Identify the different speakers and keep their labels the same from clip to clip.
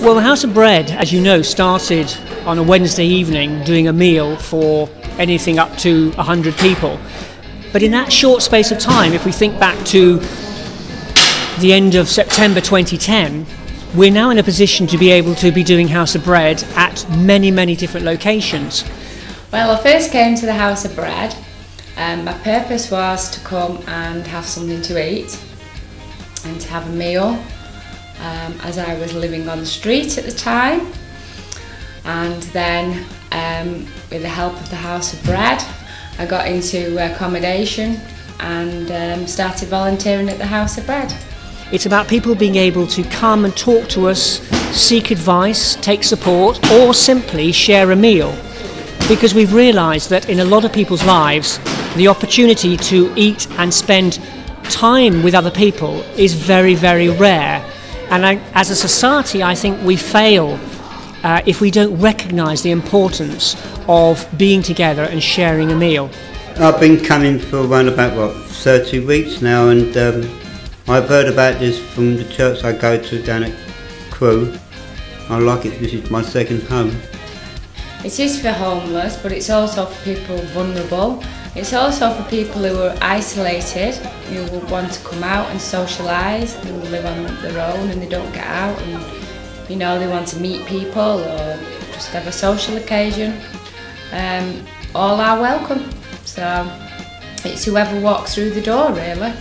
Speaker 1: Well, the House of Bread, as you know, started on a Wednesday evening doing a meal for anything up to 100 people. But in that short space of time, if we think back to the end of September 2010, we're now in a position to be able to be doing House of Bread at many, many different locations.
Speaker 2: Well, I first came to the House of Bread. My purpose was to come and have something to eat and to have a meal, as I was living on the street at the time. And then with the help of the House of Bread, I got into accommodation and started volunteering at the House of Bread.
Speaker 1: It's about people being able to come and talk to us, seek advice, take support, or simply share a meal. Because we've realised that in a lot of people's lives, the opportunity to eat and spend time with other people is very, very rare. And as a society, I think we fail if we don't recognise the importance of being together and sharing a meal.
Speaker 3: I've been coming for around about 30 weeks now, and I've heard about this from the church I go to down at Crewe. I like it. This is my second home.
Speaker 2: It is for homeless, but it's also for people vulnerable. It's also for people who are isolated, who will want to come out and socialise, who live on their own and they don't get out, and you know, they want to meet people or just have a social occasion. All are welcome. So it's whoever walks through the door, really.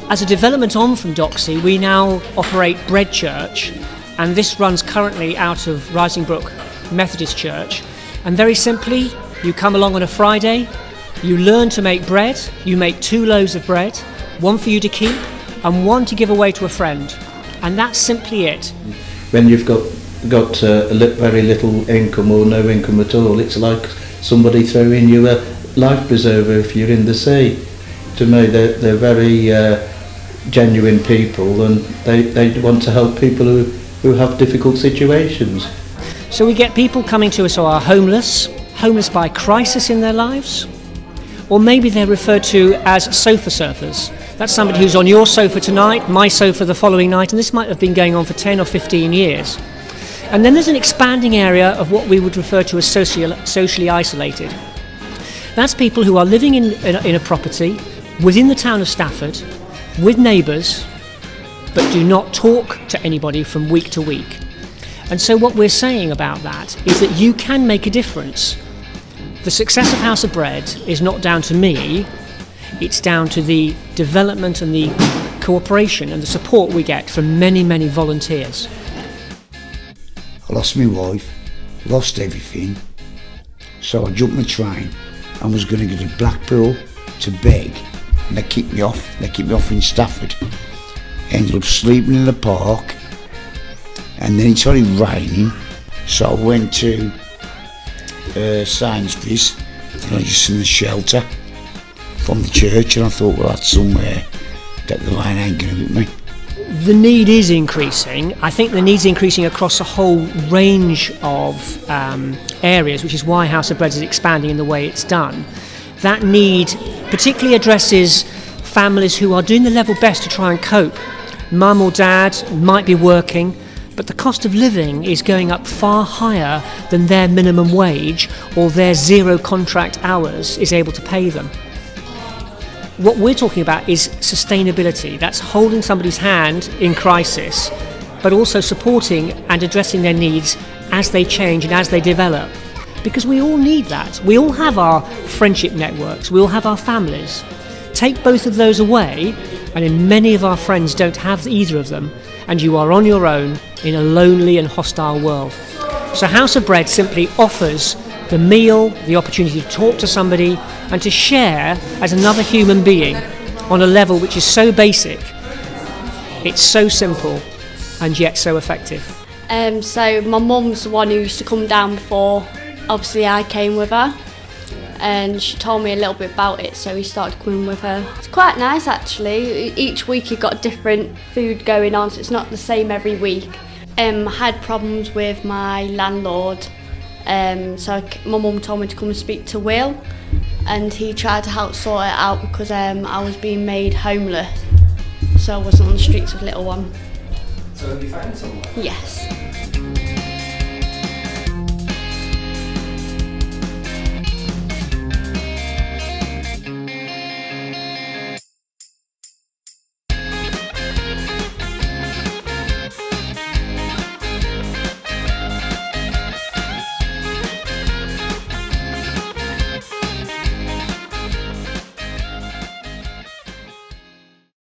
Speaker 1: As a development on from Doxy, we now operate Bread Church, and this runs currently out of Risingbrook Methodist Church. And very simply, you come along on a Friday, you learn to make bread, you make 2 loaves of bread, one for you to keep and one to give away to a friend. And that's simply it.
Speaker 4: When you've got very little income or no income at all, it's like somebody throwing you a life preserver if you're in the sea. To me, they're very genuine people, and they want to help people who have difficult situations.
Speaker 1: So we get people coming to us who are homeless by crisis in their lives, or maybe they're referred to as sofa surfers. That's somebody who's on your sofa tonight, my sofa the following night, and this might have been going on for 10 or 15 years. And then there's an expanding area of what we would refer to as socially isolated. That's people who are living in a property within the town of Stafford, with neighbours, but do not talk to anybody from week to week. And so what we're saying about that is that you can make a difference. The success of House of Bread is not down to me, it's down to the development and the cooperation and the support we get from many, many volunteers.
Speaker 5: I lost my wife, lost everything, so I jumped the train and was going to go to Blackpool to beg, and they kicked me off in Stafford. Ended up sleeping in the park, and then it started raining, so I went to Sainsbury's, and I just in the shelter from the church, and I thought, well, that's somewhere that the rain ain't going to hit me.
Speaker 1: The need is increasing. I think the need's increasing across a whole range of areas, which is why House of Bread is expanding in the way it's done. That need particularly addresses families who are doing the level best to try and cope. Mum or dad might be working, but the cost of living is going up far higher than their minimum wage or their 0 contract hours is able to pay them. What we're talking about is sustainability. That's holding somebody's hand in crisis, but also supporting and addressing their needs as they change and as they develop. Because we all need that. We all have our friendship networks, we all have our families. Take both of those away, and many of our friends don't have either of them, and you are on your own in a lonely and hostile world. So House of Bread simply offers the meal, the opportunity to talk to somebody and to share as another human being on a level which is so basic, it's so simple and yet so effective.
Speaker 6: So my mum's the one who used to come down before, obviously I came with her, and she told me a little bit about it, so we started coming with her. It's quite nice actually. Each week you've got different food going on, so it's not the same every week. I had problems with my landlord, so my mum told me to come and speak to Will, and he tried to help sort it out because I was being made homeless, so I wasn't on the streets with little one.
Speaker 7: So have you found somewhere?
Speaker 6: Yes.